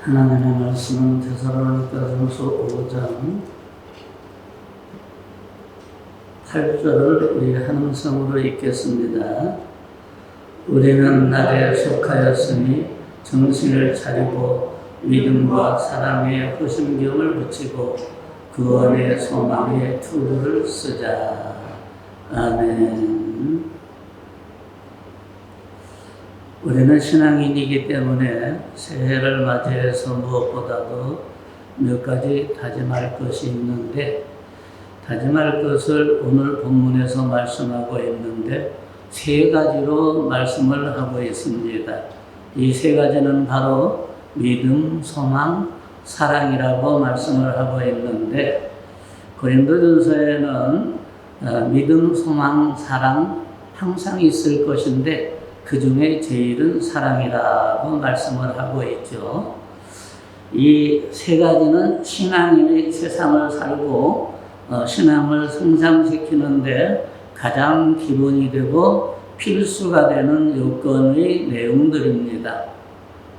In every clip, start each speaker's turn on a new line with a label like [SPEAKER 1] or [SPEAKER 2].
[SPEAKER 1] 하나님의 말씀은 데살로니가전서 5장 8절을 우리 한음성으로 읽겠습니다. 우리는 날에 속하였으니 정신을 차리고 믿음과 사랑의 호심경을 붙이고 구원의 소망의 투구를 쓰자. 아멘. 우리는 신앙인이기 때문에 새해를 맞이해서 무엇보다도 몇 가지 다짐할 것이 있는데, 다짐할 것을 오늘 본문에서 말씀하고 있는데 세 가지로 말씀을 하고 있습니다. 이 세 가지는 바로 믿음, 소망, 사랑이라고 말씀을 하고 있는데, 고린도전서에는 믿음, 소망, 사랑 항상 있을 것인데 그 중에 제일은 사랑이라고 말씀을 하고 있죠. 이 세 가지는 신앙인이 세상을 살고 신앙을 성장시키는데 가장 기본이 되고 필수가 되는 요건의 내용들입니다.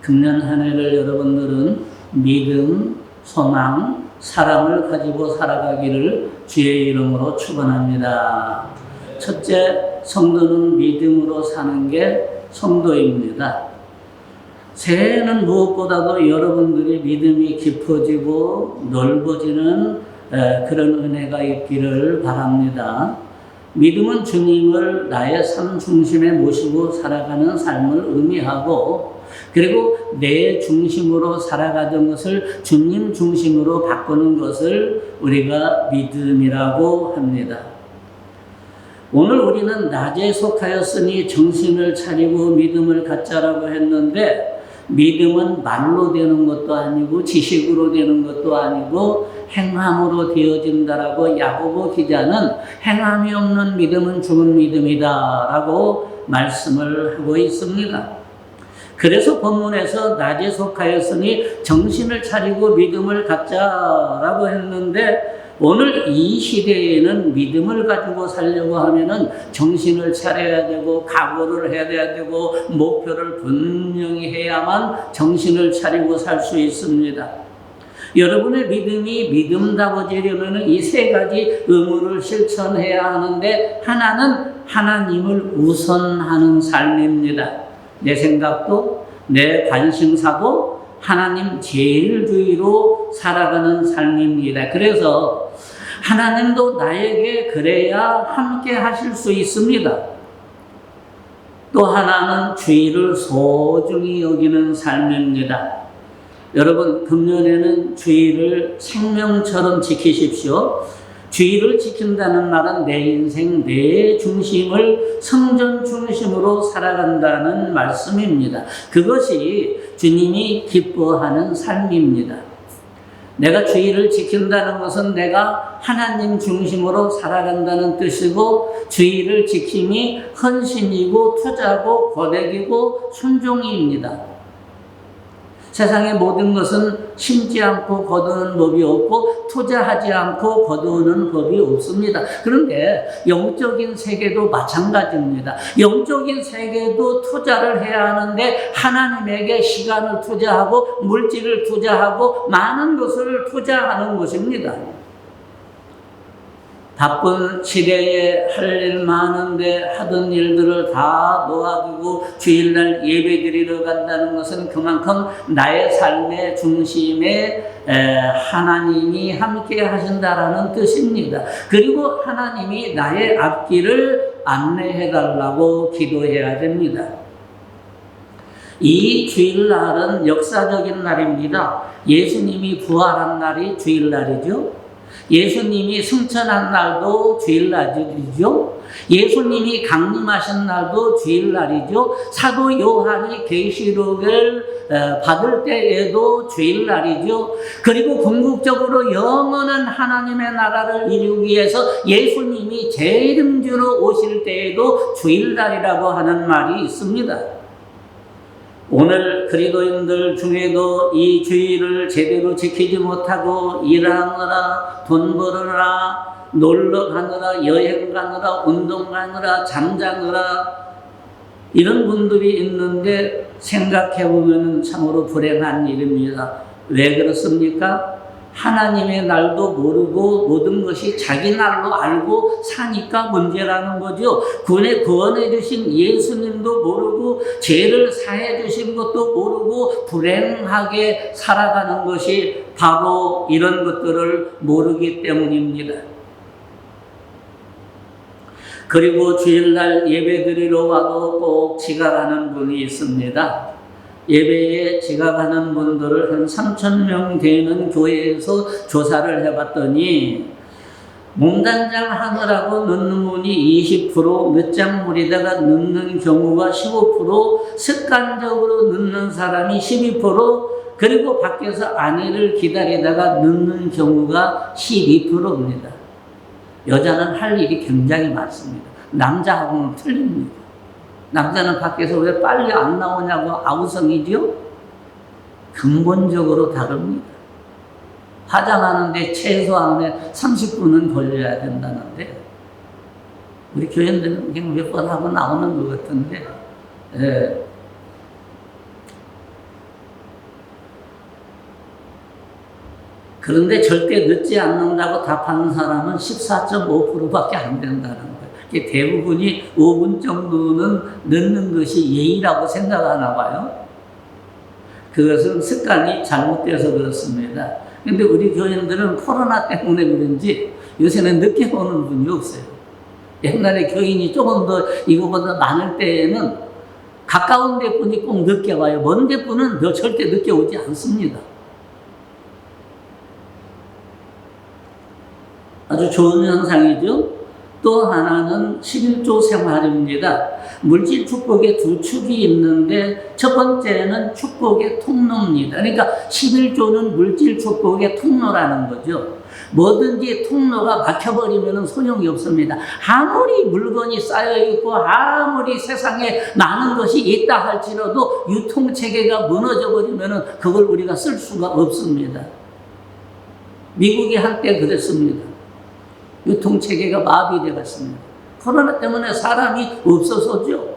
[SPEAKER 1] 금년 한 해를 여러분들은 믿음, 소망, 사랑을 가지고 살아가기를 주의 이름으로 축원합니다. 첫째, 성도는 믿음으로 사는 게 성도입니다. 새해에는 무엇보다도 여러분들이 믿음이 깊어지고 넓어지는 그런 은혜가 있기를 바랍니다. 믿음은 주님을 나의 삶 중심에 모시고 살아가는 삶을 의미하고, 그리고 내 중심으로 살아가던 것을 주님 중심으로 바꾸는 것을 우리가 믿음이라고 합니다. 오늘 우리는 낮에 속하였으니 정신을 차리고 믿음을 갖자라고 했는데, 믿음은 말로 되는 것도 아니고 지식으로 되는 것도 아니고 행함으로 되어진다라고 야고보 기자는 행함이 없는 믿음은 죽은 믿음이다라고 말씀을 하고 있습니다. 그래서 본문에서 낮에 속하였으니 정신을 차리고 믿음을 갖자라고 했는데, 오늘 이 시대에는 믿음을 가지고 살려고 하면은 정신을 차려야 되고 각오를 해야 되고 목표를 분명히 해야만 정신을 차리고 살 수 있습니다. 여러분의 믿음이 믿음다워지려면 이 세 가지 의무를 실천해야 하는데, 하나는 하나님을 우선하는 삶입니다. 내 생각도 내 관심사도 하나님 제일주의로 살아가는 삶입니다. 그래서 하나님도 나에게 그래야 함께 하실 수 있습니다. 또 하나는 주의를 소중히 여기는 삶입니다. 여러분, 금년에는 주의를 생명처럼 지키십시오. 주의를 지킨다는 말은 내 인생, 내 중심을 성전 중심으로 살아간다는 말씀입니다. 그것이 주님이 기뻐하는 삶입니다. 내가 주의를 지킨다는 것은 내가 하나님 중심으로 살아간다는 뜻이고, 주의를 지킴이 헌신이고 투자고 고백이고 순종입니다. 세상의 모든 것은 심지 않고 거두는 법이 없고 투자하지 않고 거두는 법이 없습니다. 그런데 영적인 세계도 마찬가지입니다. 영적인 세계도 투자를 해야 하는데 하나님에게 시간을 투자하고 물질을 투자하고 많은 것을 투자하는 것입니다. 바쁜 시대에 할 일 많은데 하던 일들을 다 놓아두고 주일날 예배 드리러 간다는 것은 그만큼 나의 삶의 중심에 하나님이 함께 하신다라는 뜻입니다. 그리고 하나님이 나의 앞길을 안내해 달라고 기도해야 됩니다. 이 주일날은 역사적인 날입니다. 예수님이 부활한 날이 주일날이죠. 예수님이 승천한 날도 주일날이죠. 예수님이 강림하신 날도 주일날이죠. 사도 요한이 계시록을 받을 때에도 주일날이죠. 그리고 궁극적으로 영원한 하나님의 나라를 이루기 위해서 예수님이 재림주로 오실 때에도 주일날이라고 하는 말이 있습니다. 오늘 그리스도인들 중에도 이 주의를 제대로 지키지 못하고 일하느라, 돈 벌으라, 놀러 가느라, 여행 가느라, 운동 가느라, 잠자느라 이런 분들이 있는데 생각해 보면 참으로 불행한 일입니다. 왜 그렇습니까? 하나님의 날도 모르고 모든 것이 자기 날로 알고 사니까 문제라는 거죠. 구원해 주신 예수님도 모르고 죄를 사해 주신 것도 모르고 불행하게 살아가는 것이 바로 이런 것들을 모르기 때문입니다. 그리고 주일날 예배드리러 와도 꼭 지각하는 분이 있습니다. 예배에 지각하는 분들을 한 3,000명 되는 교회에서 조사를 해봤더니 몸단장 하느라고 넣는 분이 20%, 늦장물에다가 넣는 경우가 15%, 습관적으로 넣는 사람이 12%, 그리고 밖에서 아내를 기다리다가 넣는 경우가 12%입니다. 여자는 할 일이 굉장히 많습니다. 남자하고는 틀립니다. 남자는 밖에서 왜 빨리 안 나오냐고 아우성이죠? 근본적으로 다릅니다. 화장하는데 최소한에 30분은 걸려야 된다는데, 우리 교인들은 그냥 몇 번 하고 나오는 것 같은데, 예. 그런데 절대 늦지 않는다고 답하는 사람은 14.5%밖에 안 된다는 거예요. 대부분이 5분 정도는 늦는 것이 예의라고 생각하나 봐요. 그것은 습관이 잘못돼서 그렇습니다. 근데 우리 교인들은 코로나 때문에 그런지 요새는 늦게 오는 분이 없어요. 옛날에 교인이 조금 더 이거보다 많을 때에는 가까운 데 분이 꼭 늦게 와요. 먼 데 분은 절대 늦게 오지 않습니다. 아주 좋은 현상이죠. 또 하나는 11조 생활입니다. 물질 축복의 두 축이 있는데 첫 번째는 축복의 통로입니다. 그러니까 11조는 물질 축복의 통로라는 거죠. 뭐든지 통로가 막혀버리면 소용이 없습니다. 아무리 물건이 쌓여있고 아무리 세상에 많은 것이 있다 할지라도 유통체계가 무너져버리면 그걸 우리가 쓸 수가 없습니다. 미국이 한때 그랬습니다. 유통체계가 마비되어 갔습니다. 코로나 때문에 사람이 없어서죠.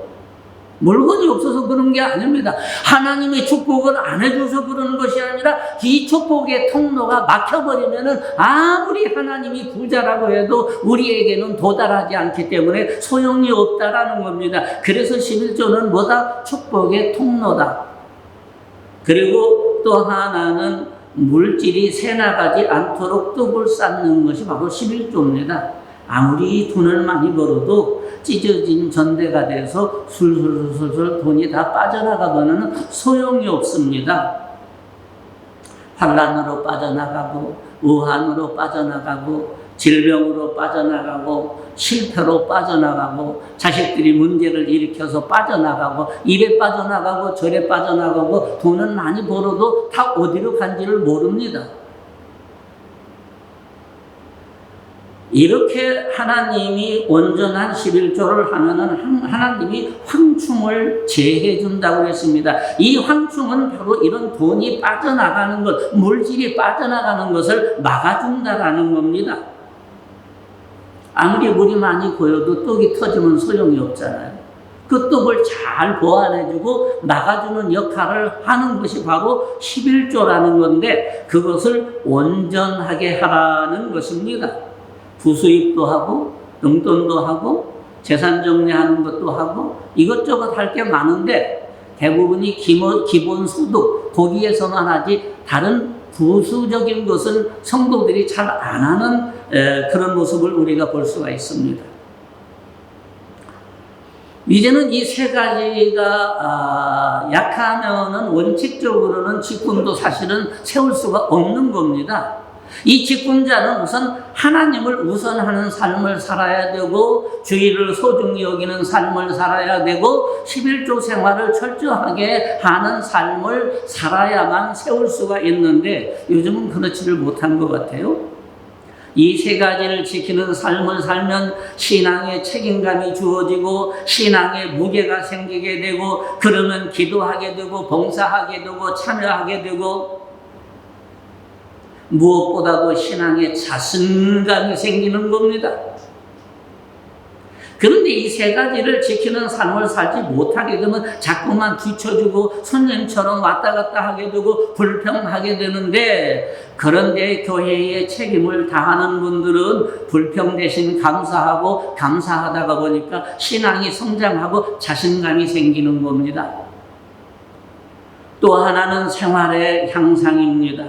[SPEAKER 1] 물건이 없어서 그런 게 아닙니다. 하나님의 축복을 안 해줘서 그러는 것이 아니라 이 축복의 통로가 막혀버리면 아무리 하나님이 부자라고 해도 우리에게는 도달하지 않기 때문에 소용이 없다라는 겁니다. 그래서 11조는 뭐다? 축복의 통로다. 그리고 또 하나는 물질이 새나가지 않도록 떡을 쌓는 것이 바로 11조입니다. 아무리 돈을 많이 벌어도 찢어진 전대가 돼서 술술술술 돈이 다 빠져나가면 소용이 없습니다. 환난으로 빠져나가고 우한으로 빠져나가고 질병으로 빠져나가고 실패로 빠져나가고 자식들이 문제를 일으켜서 빠져나가고 이래 빠져나가고 저래 빠져나가고 돈은 많이 벌어도 다 어디로 간지를 모릅니다. 이렇게 하나님이 온전한 11조를 하면은 하나님이 황충을 제해 준다고 했습니다. 이 황충은 바로 이런 돈이 빠져나가는 것, 물질이 빠져나가는 것을 막아준다라는 겁니다. 아무리 물이 많이 고여도 떡이 터지면 소용이 없잖아요. 그 떡을 잘 보완해주고 막아주는 역할을 하는 것이 바로 11조라는 건데 그것을 온전하게 하라는 것입니다. 부수입도 하고 용돈도 하고 재산 정리하는 것도 하고 이것저것 할 게 많은데 대부분이 기본소득 거기에서만 하지 다른 부수적인 것은 성도들이 잘 안 하는 그런 모습을 우리가 볼 수가 있습니다. 이제는 이 세 가지가 약하면은 원칙적으로는 직분도 사실은 세울 수가 없는 겁니다. 이 직분자는 우선 하나님을 우선하는 삶을 살아야 되고 주의를 소중히 여기는 삶을 살아야 되고 11조 생활을 철저하게 하는 삶을 살아야만 세울 수가 있는데 요즘은 그렇지를 못한 것 같아요. 이 세 가지를 지키는 삶을 살면 신앙의 책임감이 주어지고 신앙의 무게가 생기게 되고 그러면 기도하게 되고 봉사하게 되고 참여하게 되고 무엇보다도 신앙의 자신감이 생기는 겁니다. 그런데 이 세 가지를 지키는 삶을 살지 못하게 되면 자꾸만 뒤쳐주고 손님처럼 왔다 갔다 하게 되고 불평하게 되는데, 그런데 교회의 책임을 다하는 분들은 불평 대신 감사하고, 감사하다가 보니까 신앙이 성장하고 자신감이 생기는 겁니다. 또 하나는 생활의 향상입니다.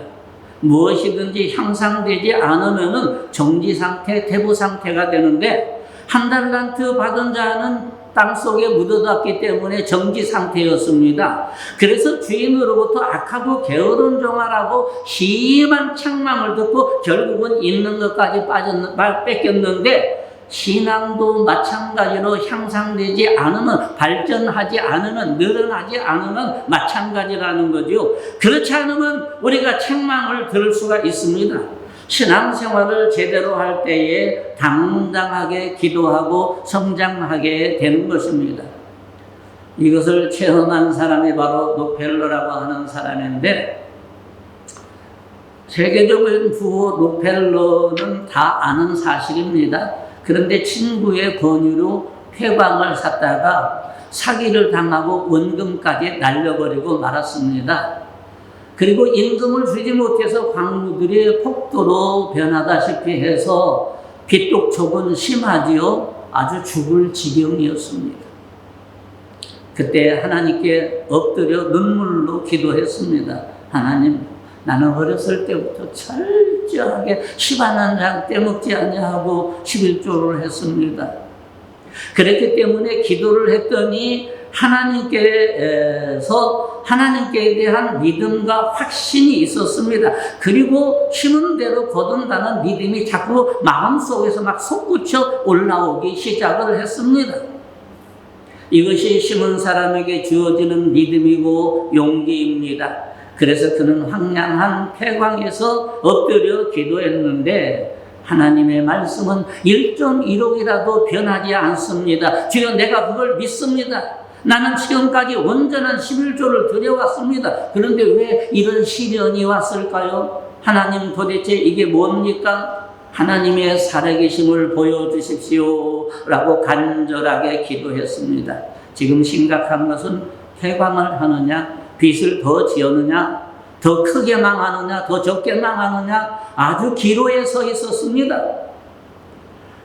[SPEAKER 1] 무엇이든지 향상되지 않으면 정지 상태, 대부 상태가 되는데, 한 달란트 받은 자는 땅속에 묻어뒀기 때문에 정지 상태였습니다. 그래서 주인으로부터 악하고 게으른 종아라고 심한 책망을 듣고 결국은 있는 것까지 뺏겼는데, 신앙도 마찬가지로 향상되지 않으면, 발전하지 않으면, 늘어나지 않으면 마찬가지라는 거죠. 그렇지 않으면 우리가 책망을 들을 수가 있습니다. 신앙생활을 제대로 할 때에 당당하게 기도하고 성장하게 되는 것입니다. 이것을 체험한 사람이 바로 록펠러라고 하는 사람인데, 세계적인 부호 록펠러는 다 아는 사실입니다. 그런데 친구의 권유로 폐광을 샀다가 사기를 당하고 원금까지 날려버리고 말았습니다. 그리고 임금을 주지 못해서 광부들이 폭도로 변하다시피 해서 빚독촉은 심하지요. 아주 죽을 지경이었습니다. 그때 하나님께 엎드려 눈물로 기도했습니다. 하나님, 나는 어렸을 때부터 철저하게 10원 떼먹지 아니하고 11조를 했습니다. 그렇기 때문에 기도를 했더니 하나님께 대한 믿음과 확신이 있었습니다. 그리고 심은 대로 거둔다는 믿음이 자꾸 마음속에서 막 솟구쳐 올라오기 시작을 했습니다. 이것이 심은 사람에게 주어지는 믿음이고 용기입니다. 그래서 그는 황량한 폐광에서 엎드려 기도했는데, 하나님의 말씀은 1.1억이라도 변하지 않습니다. 주여, 내가 그걸 믿습니다. 나는 지금까지 온전한 11조를 드려왔습니다. 그런데 왜 이런 시련이 왔을까요? 하나님, 도대체 이게 뭡니까? 하나님의 살아계심을 보여주십시오 라고 간절하게 기도했습니다. 지금 심각한 것은 폐광을 하느냐, 빚을 더 지었느냐, 더 크게 망하느냐, 더 적게 망하느냐, 아주 기로에 서 있었습니다.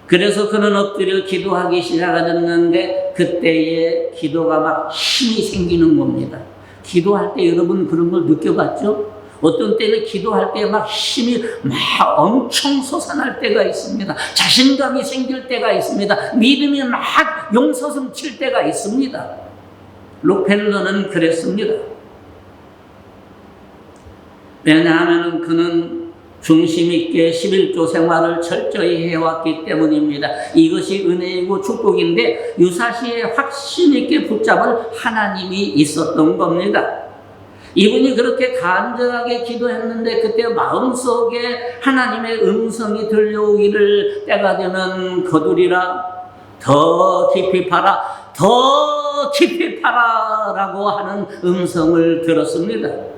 [SPEAKER 1] 그래서 그는 엎드려 기도하기 시작하였는데, 그때에 기도가 막 힘이 생기는 겁니다. 기도할 때 여러분 그런 걸 느껴봤죠? 어떤 때는 기도할 때 막 힘이 막 엄청 솟아날 때가 있습니다. 자신감이 생길 때가 있습니다. 믿음이 막 용서슴 칠 때가 있습니다. 록펠러는 그랬습니다. 왜냐하면 그는 중심 있게 11조 생활을 철저히 해왔기 때문입니다. 이것이 은혜이고 축복인데, 유사시에 확신 있게 붙잡을 하나님이 있었던 겁니다. 이분이 그렇게 간절하게 기도했는데, 그때 마음속에 하나님의 음성이 들려오기를, 때가 되면 거두리라, 더 깊이 파라, 더 깊이 파라 라고 하는 음성을 들었습니다.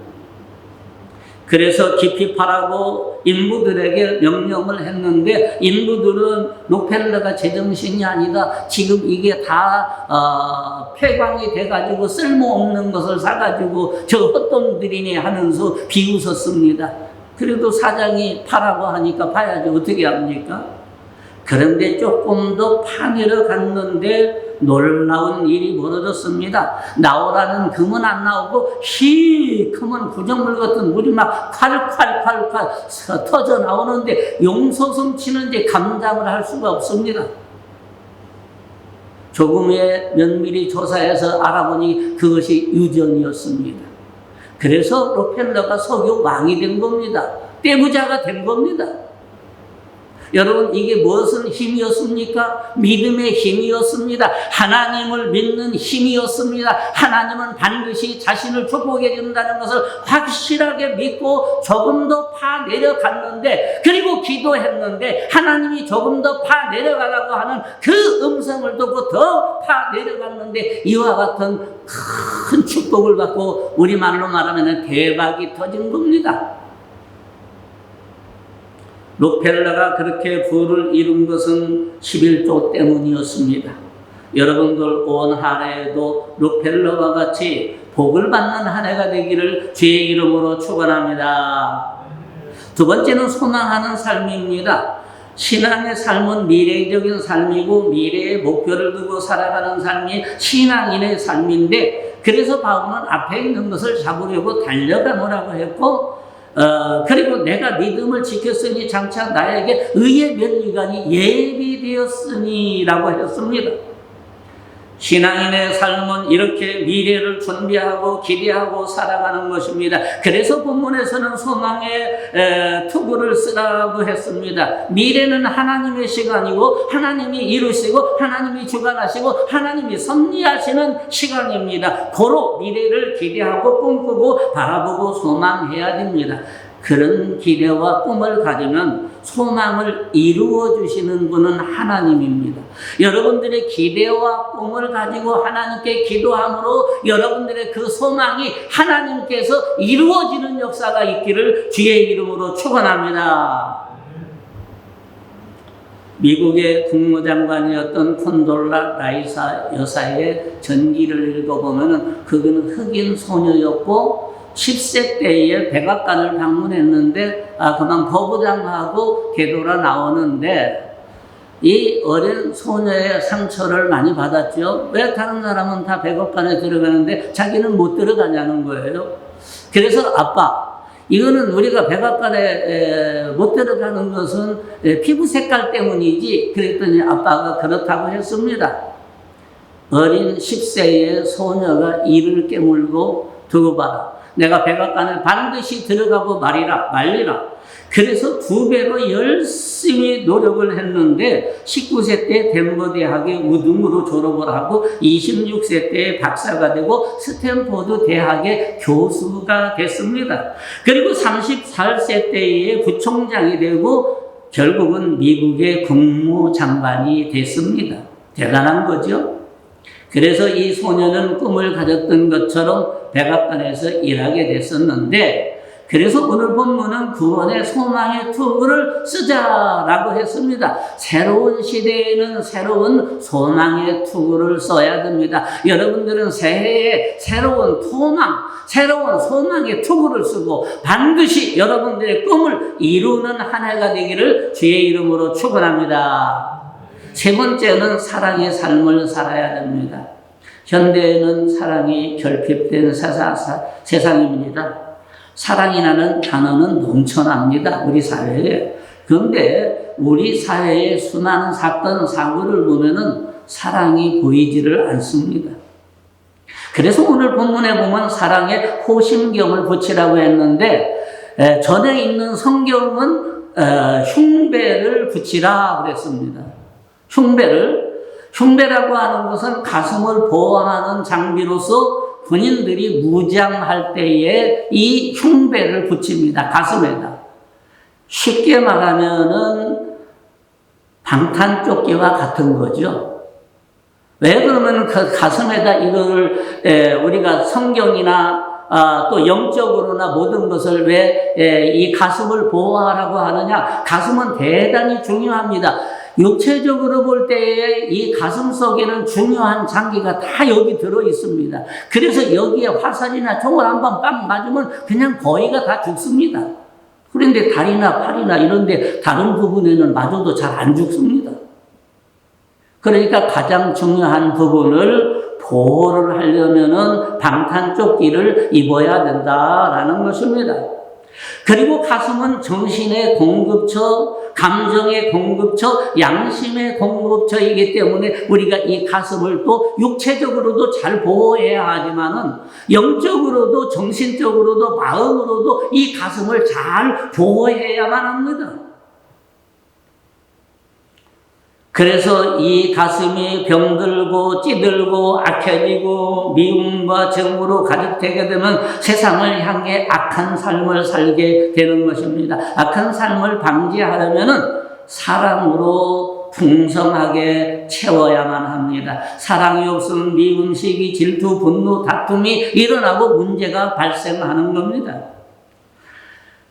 [SPEAKER 1] 그래서 깊이 파라고 인부들에게 명령을 했는데, 인부들은 록펠러가 제정신이 아니다, 지금 이게 다 폐광이 돼가지고 쓸모없는 것을 사가지고 저 헛돈들이니 하면서 비웃었습니다. 그래도 사장이 파라고 하니까 파야지 어떻게 합니까? 그런데 조금 더 파내려 갔는데 놀라운 일이 벌어졌습니다. 나오라는 금은 안 나오고 시커먼 구정물 같은 물이 막 콸콸콸콸 터져 나오는데, 용서숨 치는데 감당을 할 수가 없습니다. 조금의 면밀히 조사해서 알아보니 그것이 유전이었습니다. 그래서 록펠러가 석유 왕이 된 겁니다. 떼부자가 된 겁니다. 여러분, 이게 무엇은 힘이었습니까? 믿음의 힘이었습니다. 하나님을 믿는 힘이었습니다. 하나님은 반드시 자신을 축복해 준다는 것을 확실하게 믿고 조금 더 파 내려갔는데, 그리고 기도했는데 하나님이 조금 더 파 내려가라고 하는 그 음성을 듣고 더 파 내려갔는데, 이와 같은 큰 축복을 받고 우리말로 말하면 대박이 터진 겁니다. 록펠러가 그렇게 부를 이룬 것은 11조 때문이었습니다. 여러분들 온 한 해에도 록펠러와 같이 복을 받는 한 해가 되기를 주의 이름으로 축원합니다. 두 번째는 소망하는 삶입니다. 신앙의 삶은 미래적인 삶이고 미래의 목표를 두고 살아가는 삶이 신앙인의 삶인데, 그래서 바울은 앞에 있는 것을 잡으려고 달려가노라고 했고, 그리고 내가 믿음을 지켰으니 장차 나에게 의의 면류관이 예비되었으니 라고 했습니다. 신앙인의 삶은 이렇게 미래를 준비하고 기대하고 살아가는 것입니다. 그래서 본문에서는 소망의 투구를 쓰라고 했습니다. 미래는 하나님의 시간이고 하나님이 이루시고 하나님이 주관하시고 하나님이 섭리하시는 시간입니다. 고로 미래를 기대하고 꿈꾸고 바라보고 소망해야 됩니다. 그런 기대와 꿈을 가지면 소망을 이루어 주시는 분은 하나님입니다. 여러분들의 기대와 꿈을 가지고 하나님께 기도함으로 여러분들의 그 소망이 하나님께서 이루어지는 역사가 있기를 주의 이름으로 축원합니다. 미국의 국무장관이었던 콘돌라 라이사 여사의 전기를 읽어보면 그는 흑인 소녀였고 10세 때에 백악관을 방문했는데 그만 거부당하고 되돌아 나오는데 이 어린 소녀의 상처를 많이 받았죠. 왜 다른 사람은 다 백악관에 들어가는데 자기는 못 들어가냐는 거예요. 그래서 아빠, 이거는 우리가 백악관에 못 들어가는 것은 피부 색깔 때문이지. 그랬더니 아빠가 그렇다고 했습니다. 어린 10세의 소녀가 이를 깨물고 두고 봐라. 내가 백악관에 반드시 들어가고 말리라. 그래서 2배로 열심히 노력을 했는데 19세 때 덴버 대학의 우등으로 졸업을 하고 26세 때 박사가 되고 스탠포드 대학의 교수가 됐습니다. 그리고 34세 때에 부총장이 되고 결국은 미국의 국무장관이 됐습니다. 대단한 거죠. 그래서 이 소녀는 꿈을 가졌던 것처럼 백악관에서 일하게 됐었는데, 그래서 오늘 본문은 구원의 소망의 투구를 쓰자라고 했습니다. 새로운 시대에는 새로운 소망의 투구를 써야 됩니다. 여러분들은 새해에 새로운 소망의 투구를 쓰고 반드시 여러분들의 꿈을 이루는 한 해가 되기를 주의 이름으로 축원합니다. 세 번째는 사랑의 삶을 살아야 됩니다. 현대에는 사랑이 결핍된 세상입니다. 사랑이라는 단어는 넘쳐납니다. 우리 사회에. 그런데 우리 사회의 수많은 사건, 사고를 보면은 사랑이 보이지를 않습니다. 그래서 오늘 본문에 보면 사랑에 호심경을 붙이라고 했는데 전에 있는 성경은 흉배를 붙이라 그랬습니다. 흉배라고 하는 것은 가슴을 보호하는 장비로서 군인들이 무장할 때에 이 흉배를 붙입니다. 가슴에다. 쉽게 말하면은 방탄조끼와 같은 거죠. 왜 그러면 그 가슴에다 이거를 우리가 성경이나 또 영적으로나 모든 것을 왜 이 가슴을 보호하라고 하느냐? 가슴은 대단히 중요합니다. 육체적으로 볼 때에 이 가슴 속에는 중요한 장기가 다 여기 들어 있습니다. 그래서 여기에 화살이나 총을 한번 빵 맞으면 그냥 거의가 다 죽습니다. 그런데 다리나 팔이나 이런데 다른 부분에는 맞아도 잘 안 죽습니다. 그러니까 가장 중요한 부분을 보호를 하려면은 방탄조끼를 입어야 된다라는 것입니다. 그리고 가슴은 정신의 공급처, 감정의 공급처, 양심의 공급처이기 때문에 우리가 이 가슴을 또 육체적으로도 잘 보호해야 하지만은 영적으로도 정신적으로도 마음으로도 이 가슴을 잘 보호해야만 합니다. 그래서 이 가슴이 병들고 찌들고 악해지고 미움과 증오로 가득되게 되면 세상을 향해 악한 삶을 살게 되는 것입니다. 악한 삶을 방지하려면은 사랑으로 풍성하게 채워야만 합니다. 사랑이 없으면 미움, 시기, 질투, 분노, 다툼이 일어나고 문제가 발생하는 겁니다.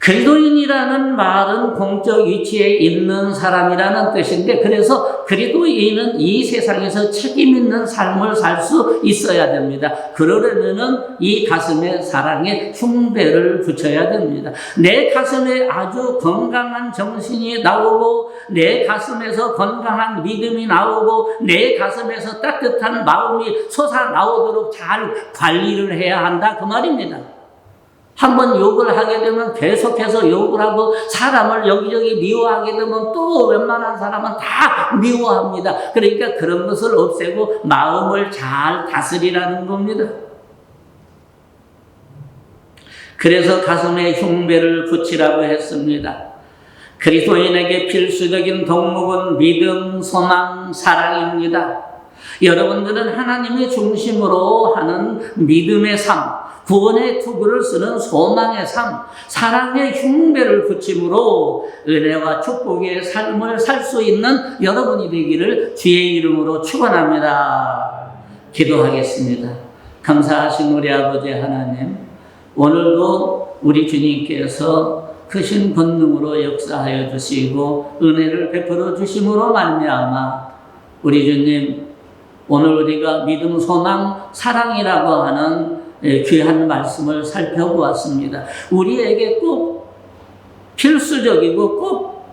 [SPEAKER 1] 그리스도인이라는 말은 공적 위치에 있는 사람이라는 뜻인데, 그래서 그리스도인은 이 세상에서 책임 있는 삶을 살 수 있어야 됩니다. 그러려면은 이 가슴에 사랑의 흉배를 붙여야 됩니다. 내 가슴에 아주 건강한 정신이 나오고, 내 가슴에서 건강한 믿음이 나오고, 내 가슴에서 따뜻한 마음이 솟아나오도록 잘 관리를 해야 한다, 그 말입니다. 한번 욕을 하게 되면 계속해서 욕을 하고, 사람을 여기저기 미워하게 되면 또 웬만한 사람은 다 미워합니다. 그러니까 그런 것을 없애고 마음을 잘 다스리라는 겁니다. 그래서 가슴에 흉배를 붙이라고 했습니다. 그리스도인에게 필수적인 덕목은 믿음, 소망, 사랑입니다. 여러분들은 하나님의 중심으로 하는 믿음의 삶, 구원의 투구를 쓰는 소망의 삶, 사랑의 흉배를 붙임으로 은혜와 축복의 삶을 살 수 있는 여러분이 되기를 주의 이름으로 축원합니다. 기도하겠습니다. 감사하신 우리 아버지 하나님, 오늘도 우리 주님께서 크신 권능으로 역사하여 주시고 은혜를 베풀어 주심으로 말미암아 우리 주님, 오늘 우리가 믿음, 소망, 사랑이라고 하는 귀한 말씀을 살펴보았습니다. 우리에게 꼭 필수적이고 꼭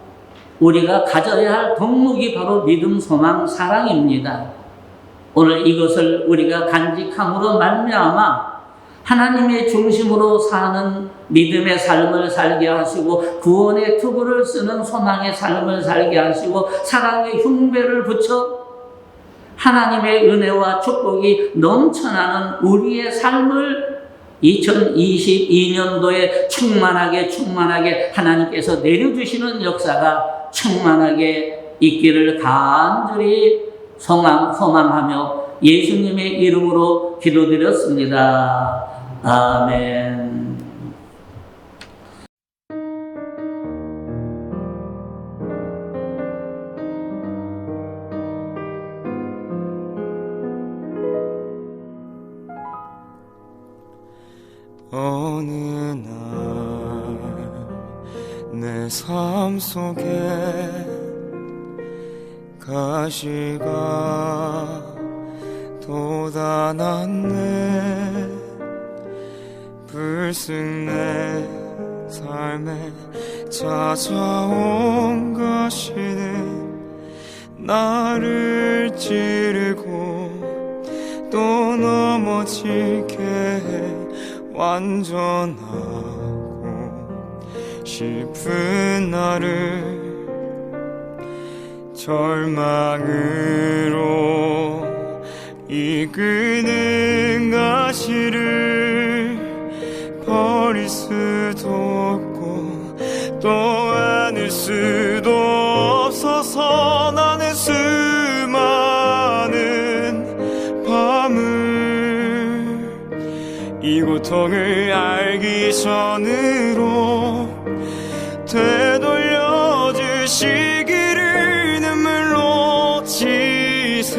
[SPEAKER 1] 우리가 가져야 할 덕목이 바로 믿음, 소망, 사랑입니다. 오늘 이것을 우리가 간직함으로 말미암아 하나님의 중심으로 사는 믿음의 삶을 살게 하시고, 구원의 투구를 쓰는 소망의 삶을 살게 하시고, 사랑의 흉배를 붙여 하나님의 은혜와 축복이 넘쳐나는 우리의 삶을 2022년도에 충만하게 하나님께서 내려주시는 역사가 충만하게 있기를 간절히 소망하며 예수님의 이름으로 기도드렸습니다. 아멘.
[SPEAKER 2] 어느 날 내 삶 속에 가시가 돋아났네. 불쑥 내 삶에 찾아온 가시는 나를 찌르고 또 넘어지게 해 완전하고 싶은 나를 절망으로 이끄는 가시를 버릴 수도 없고 또 안을 수도 없어서 나는 수많은 밤을 이 고통을 알기 전으로 되돌려 주시기를 눈물로 지새웠지.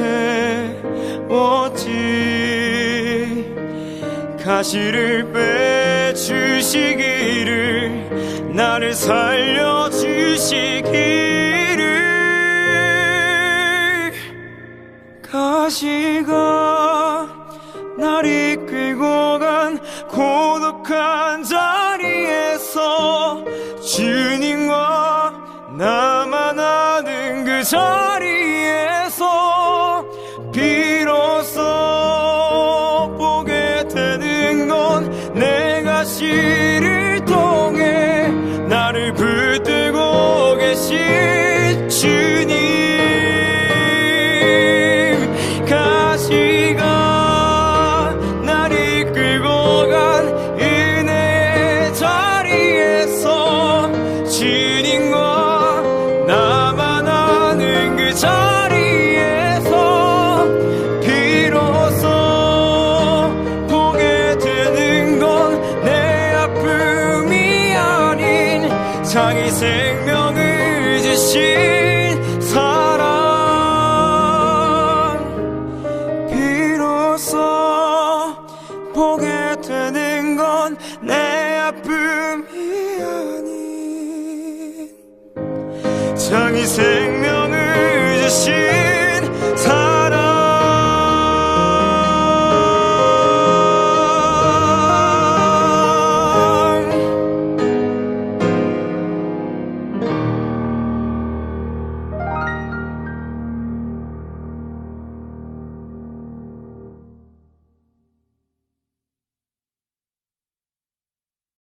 [SPEAKER 2] 가시를 빼주시기를 나를 살려주시기를. 가시가 날 이끌고 간 고독한 자리에서 주님과 나만 아는 그 자리에서 비로소 보게 되는 건 내 가시를 통해 나를 붙들고 계신 주님. 가시가 날 이끌고 간 은혜의 자리에서 주님과 나만 아는 그 자리에서 비로소 보게 되는 건 내 아픔이 아닌 자기 생명을 주신 사랑. 비로소 보게 되는 건 내 아픔이 아닌 생명을 주신